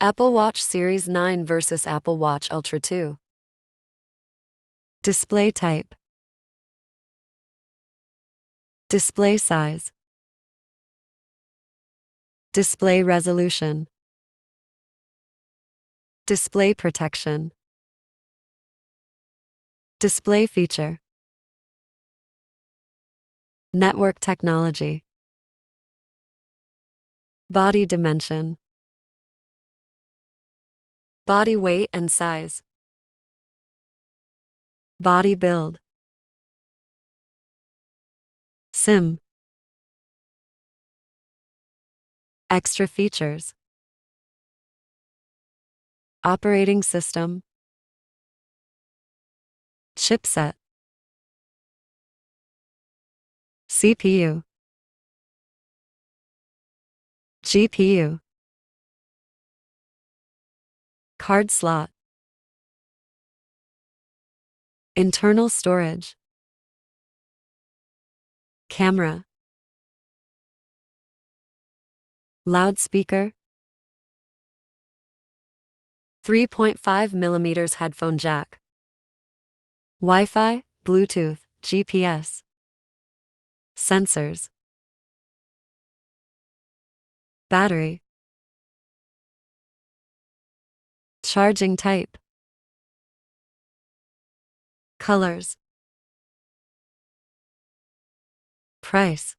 Apple Watch Series 9 versus Apple Watch Ultra 2. Display type. Display size. Display resolution. Display protection. Display feature. Network technology. Body dimension. Body weight and size. Body build. SIM. Extra features. Operating system. Chipset. CPU. GPU. Card slot. Internal storage. Camera. Loudspeaker. 3.5mm headphone jack. Wi-Fi, Bluetooth, GPS. Sensors. Battery. Charging type. Colors. Price.